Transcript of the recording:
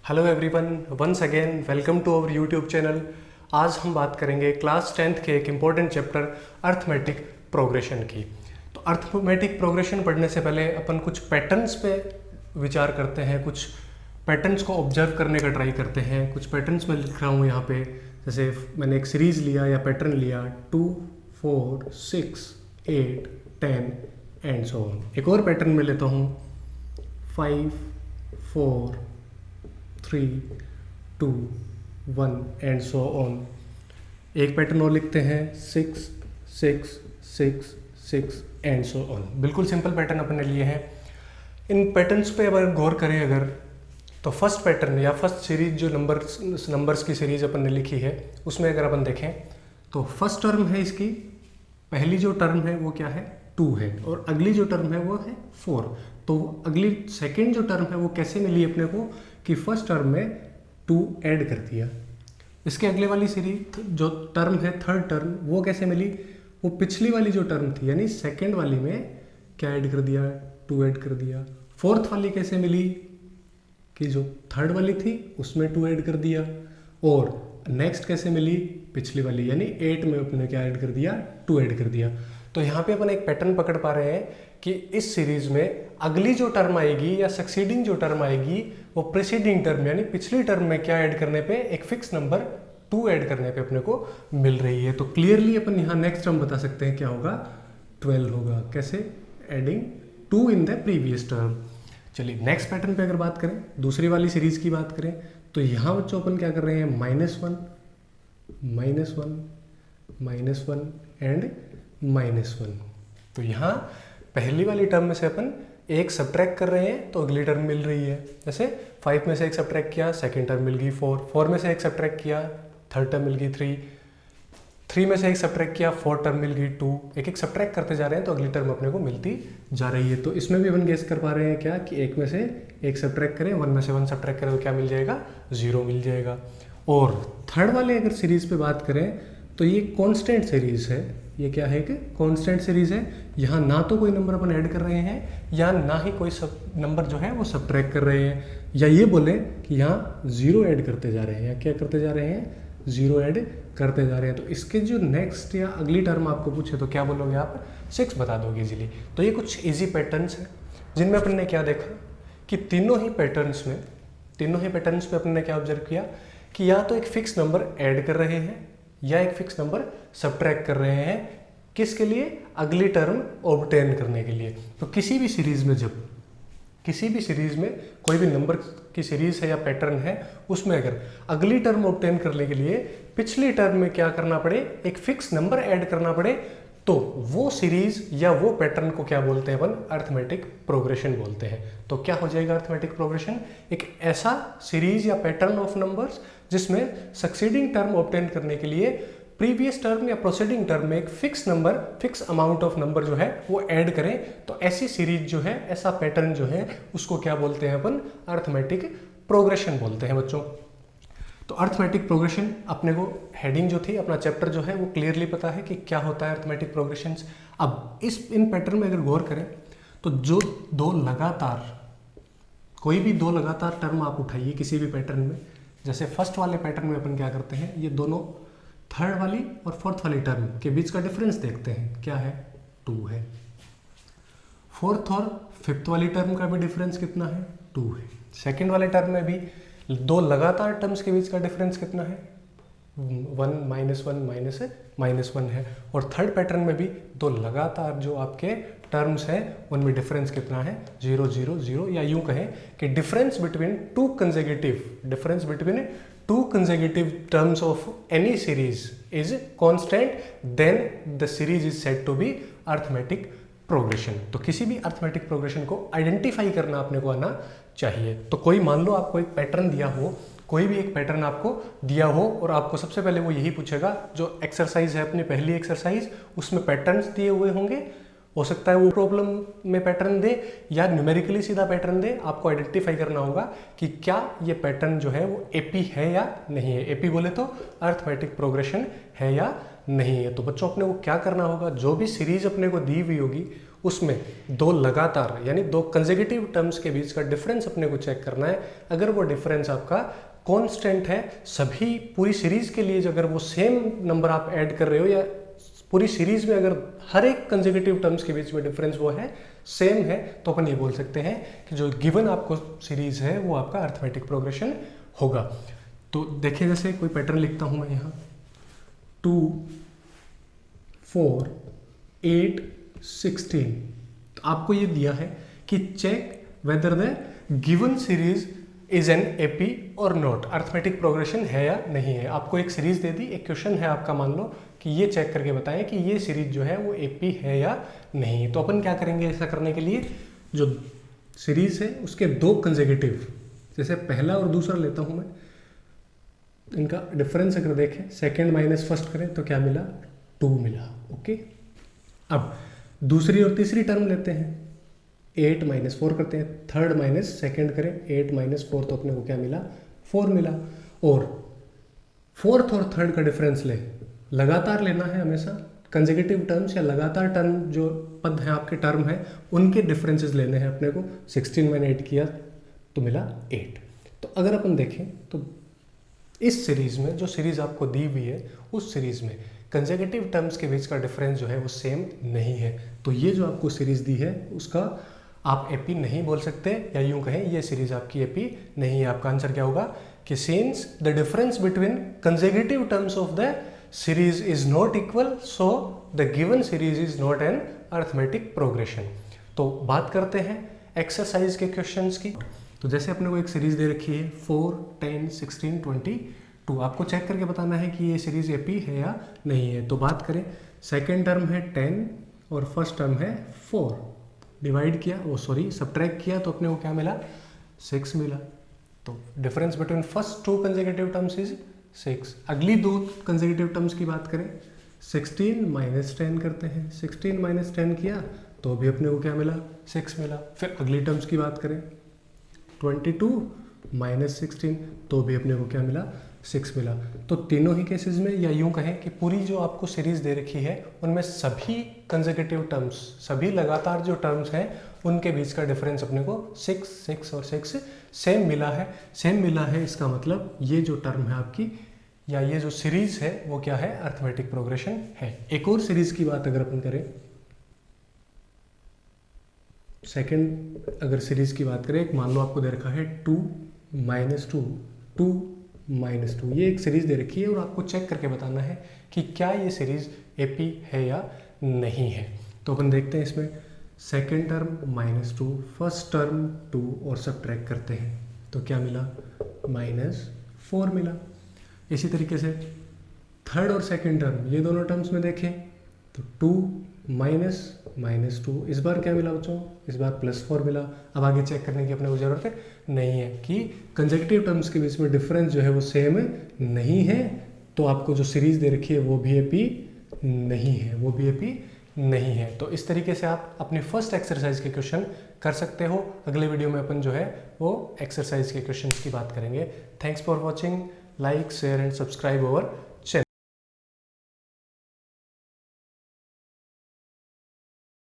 Hello everyone, once again welcome to our YouTube channel. आज हम बात करेंगे क्लास 10th के एक इम्पॉर्टेंट चैप्टर अर्थमेटिक प्रोग्रेशन की। तो अर्थमेटिक प्रोग्रेशन पढ़ने से पहले अपन कुछ पैटर्न्स पे विचार करते हैं, कुछ पैटर्न्स को ऑब्जर्व करने का ट्राई करते हैं। कुछ पैटर्न्स मैं लिख रहा हूँ यहाँ पे, जैसे मैंने एक सीरीज़ लिया या पैटर्न लिया 2, 4, 6, 8, 10 एंड सो ऑन। एक और पैटर्न मैं लेता हूँ 5, 4, 3, 2, 1 एंड सो ऑन। एक पैटर्न और लिखते हैं 6, 6, 6, 6 एंड सो ऑन। बिल्कुल सिंपल पैटर्न अपने लिए हैं। इन पैटर्न्स पे अगर गौर करें अगर, तो फर्स्ट पैटर्न या फर्स्ट सीरीज जो नंबर्स की सीरीज अपन ने लिखी है, उसमें अगर अपन देखें तो फर्स्ट टर्म है इसकी, पहली जो टर्म है वो क्या है 2 है, और अगली जो टर्म है वो है 4। तो अगली सेकेंड जो टर्म है वो कैसे मिली अपने को कि फर्स्ट टर्म में 2 ऐड कर दिया। इसके अगले वाली सीरीज जो टर्म है थर्ड टर्म, वो कैसे मिली, वो पिछली वाली जो टर्म थी यानी सेकेंड वाली में क्या ऐड कर दिया, 2 ऐड कर दिया। फोर्थ वाली कैसे मिली कि जो थर्ड वाली थी उसमें 2 ऐड कर दिया। और नेक्स्ट कैसे मिली, पिछली वाली यानी 8 में अपने क्या ऐड कर दिया, 2 ऐड कर दिया। तो यहाँ पे अपन एक पैटर्न पकड़ पा रहे हैं कि इस सीरीज में अगली जो टर्म आएगी या सक्सीडिंग जो टर्म आएगी वो प्रीसीडिंग टर्म यानी पिछली टर्म में क्या ऐड करने पे, एक फिक्स नंबर 2 ऐड करने पे अपने को मिल रही है। तो क्लियरली अपन यहाँ नेक्स्ट टर्म बता सकते हैं क्या होगा, 12 होगा। कैसे, adding 2 in the previous term. चलिए नेक्स्ट पैटर्न पे अगर बात करें, दूसरी वाली सीरीज की बात करें, तो यहाँ बच्चों अपन क्या कर रहे हैं, -1, -1, -1 एंड -1। तो यहाँ पहली वाली टर्म में से अपन एक सब्ट्रैक्ट कर रहे हैं तो अगली टर्म मिल रही है। जैसे 5 में से एक सब्ट्रैक्ट किया, सेकेंड टर्म मिल गई 4, 4 में से एक सब्ट्रैक्ट किया, थर्ड टर्म मिल गई 3, 3 में से एक सब्ट्रैक्ट किया, फोर्थ टर्म मिल गई 2। एक एक सब्ट्रैक्ट करते जा रहे हैं तो अगली टर्म अपने को मिलती जा रही है। तो इसमें भी अपन गेस कर पा रहे हैं क्या कि एक में से एक सब्ट्रैक्ट करें, 1 में से 1 सब्ट्रैक्ट करें तो क्या मिल जाएगा, 0 मिल जाएगा। और थर्ड वाले अगर सीरीज पे बात करें तो ये कॉन्स्टेंट सीरीज है। ये क्या है कि कांस्टेंट सीरीज है। यहाँ ना तो कोई नंबर अपन ऐड कर रहे हैं या ना ही कोई सब नंबर जो है वो सब्ट्रैक्ट कर रहे हैं, या ये बोले कि यहाँ 0 ऐड करते जा रहे हैं, या क्या करते जा रहे हैं, 0 ऐड करते जा रहे हैं। तो इसके जो नेक्स्ट या अगली टर्म आपको पूछे तो क्या बोलोगे आप, 6 बता दोगे इजीली। तो ये कुछ इजी पैटर्न्स हैं जिनमें अपन ने क्या देखा कि तीनों ही पैटर्न्स पे अपन ने क्या ऑब्जर्व किया कि या तो एक फिक्स नंबर ऐड कर रहे हैं या एक फिक्स नंबर सब्ट्रैक्ट कर रहे हैं। किसके लिए, अगली टर्म ऑब्टेन करने के लिए। तो किसी भी सीरीज में जब किसी भी सीरीज में कोई भी नंबर की सीरीज है या पैटर्न है, उसमें अगर अगली टर्म ऑब्टेन करने के लिए पिछली टर्म में क्या करना पड़े, एक फिक्स नंबर ऐड करना पड़े, तो वो सीरीज या वो पैटर्न को क्या बोलते हैं अपन, अर्थमेटिक प्रोग्रेशन बोलते हैं। तो क्या हो जाएगा अर्थमेटिक प्रोग्रेशन, एक ऐसा सीरीज या पैटर्न ऑफ नंबर्स जिसमें सक्सीडिंग टर्म ऑब्टेन करने के लिए प्रीवियस टर्म या प्रोसीडिंग टर्म में एक fix number, fix amount of number जो है वो ऐड करें। तो ऐसी सीरीज जो है, ऐसा पैटर्न जो है, उसको क्या बोलते हैं अपन, अर्थमेटिक प्रोग्रेशन बोलते हैं बच्चों। तो अर्थमेटिक प्रोग्रेशन अपने को हेडिंग जो थी, अपना चैप्टर जो है वो क्लियरली पता है कि क्या होता है अर्थमेटिक प्रोग्रेशंस। अब इन पैटर्न में अगर गौर करें तो जो कोई भी दो लगातार टर्म आप उठाइए किसी भी पैटर्न में, जैसे फर्स्ट वाले पैटर्न में अपन क्या करते हैं, ये दोनों थर्ड वाली और फोर्थ वाली टर्म के बीच का डिफरेंस देखते हैं, क्या है, 2 है। फोर्थ और फिफ्थ वाली टर्म का भी डिफरेंस कितना है, 2 है। सेकेंड वाले टर्म में भी दो लगातार टर्म्स के बीच का डिफरेंस कितना है, 1, -1, -1 है। और थर्ड पैटर्न में भी दो लगातार जो आपके टर्म्स हैं उनमें डिफरेंस कितना है, 0, 0, 0। या यूं कहें कि difference between two consecutive terms of any series is constant, then the series is said to be arithmetic progression. तो किसी भी अर्थमेटिक प्रोग्रेशन को आइडेंटिफाई करना अपने को आना चाहिए। तो कोई मान लो आपको एक पैटर्न दिया हो, कोई भी एक पैटर्न आपको दिया हो और आपको सबसे पहले वो यही पूछेगा, जो एक्सरसाइज है अपनी पहली एक्सरसाइज, उसमें पैटर्न्स दिए हुए होंगे। हो सकता है वो प्रॉब्लम में पैटर्न दे या न्यूमेरिकली सीधा पैटर्न दे। आपको आइडेंटिफाई करना होगा कि क्या ये पैटर्न जो है वो एपी है या नहीं है। एपी बोले तो अर्थमेटिक प्रोग्रेशन है या नहीं है। तो बच्चों अपने को क्या करना होगा, जो भी सीरीज अपने को दी हुई होगी उसमें दो लगातार यानी दो कंसेक्यूटिव टर्म्स के बीच का डिफरेंस अपने को चेक करना है। अगर वो डिफरेंस आपका कांस्टेंट है, सभी पूरी सीरीज के लिए जो अगर वो सेम नंबर आप ऐड कर रहे हो या पूरी सीरीज में अगर हर एक कंसेक्यूटिव टर्म्स के बीच में डिफरेंस वो है सेम है, तो अपन ये बोल सकते हैं कि जो गिवन आपको सीरीज है वो आपका अरिथमेटिक प्रोग्रेशन होगा। तो देखिए जैसे कोई पैटर्न लिखता हूं मैं यहाँ 2 4 8 16। तो आपको ये दिया है कि check whether the given series is an AP और नॉट, अरिथमेटिक प्रोग्रेशन है या नहीं है। आपको एक सीरीज दे दी, एक क्वेश्चन है आपका, मान लो कि ये चेक करके बताएं कि ये सीरीज जो है वो एपी है या नहीं। तो अपन क्या करेंगे ऐसा करने के लिए, जो सीरीज है उसके दो कंसेक्यूटिव, जैसे पहला और दूसरा लेता हूं मैं, इनका डिफरेंस अगर देखें सेकंड माइनस फर्स्ट करें तो क्या मिला 2 मिला। ओके, अब दूसरी और तीसरी टर्म लेते हैं, 8 माइनस 4 करते हैं, थर्ड माइनस सेकंड करें 8 माइनस 4 तो अपने को क्या मिला 4 मिला। और फोर्थ और थर्ड का डिफरेंस ले, लगातार लेना है हमेशा, कंसेक्यूटिव टर्म्स या लगातार टर्म जो पद हैं आपके टर्म है उनके डिफरेंसेस लेने हैं अपने को। 16 मैंने 8 किया तो मिला 8। तो अगर अपन देखें तो इस सीरीज में जो सीरीज आपको दी हुई है उस सीरीज में कंसेक्यूटिव टर्म्स के बीच का डिफरेंस जो है वो सेम नहीं है। तो ये जो आपको सीरीज दी है उसका आप एपी नहीं बोल सकते, या यूं कहें ये सीरीज आपकी एपी नहीं है। आपका आंसर क्या होगा कि since the difference between consecutive terms of the series is not equal so the given series is not an arithmetic progression. तो बात करते हैं एक्सरसाइज के क्वेश्चंस की। तो जैसे अपने को एक सीरीज दे रखी है 4 10 16 22, आपको चेक करके बताना है कि ये सीरीज एपी है या नहीं है। तो बात करें, सेकेंड टर्म है 10 और फर्स्ट टर्म है 4, डिवाइड किया सब्ट्रैक्ट किया तो अपने को क्या मिला 6 मिला। तो difference between first to consecutive terms is 6। अगली दो कंसेक्यूटिव टर्म्स की बात करें, 16 माइनस 10 करते हैं, 16 माइनस 10 किया तो भी अपने को क्या मिला 6 मिला। फिर अगली टर्म्स की बात करें 22 माइनस 16 तो भी अपने को क्या मिला 6 मिला। तो तीनों ही केसेस में, या यूं कहें कि पूरी जो आपको सीरीज दे रखी है उनमें सभी कंसेक्यूटिव टर्म्स, सभी लगातार जो टर्म्स हैं उनके बीच का डिफरेंस अपने को 6 6 और 6 सेम मिला है। सेम मिला है इसका मतलब ये जो टर्म है आपकी या ये जो सीरीज है वो क्या है अरिथमेटिक प्रोग्रेशन है। एक और सीरीज की बात अगर अपन करें, सेकेंड अगर सीरीज की बात करें, मान लो आपको दे रखा है 2 माइनस 2 2 माइनस 2, ये एक सीरीज दे रखी है और आपको चेक करके बताना है कि क्या ये सीरीज एपी है या नहीं है। तो अपन देखते हैं इसमें, second term minus 2, first term 2 और सब्ट्रैक्ट करते हैं तो क्या मिला माइनस 4 मिला। इसी तरीके से थर्ड और सेकेंड टर्म ये दोनों टर्म्स में देखें तो 2 माइनस 2, इस बार क्या मिला बच्चों, इस बार +4 मिला। अब आगे चेक करने की अपने को जरूरत नहीं है कि कंसेक्यूटिव टर्म्स के बीच में डिफरेंस जो है वो सेम नहीं है, तो आपको जो सीरीज दे रखी है वो भी एपी नहीं है। तो इस तरीके से आप अपनी फर्स्ट एक्सरसाइज के क्वेश्चन कर सकते हो। अगले वीडियो में अपन जो है वो एक्सरसाइज के क्वेश्चन की बात करेंगे। Thanks for watching, like share and subscribe our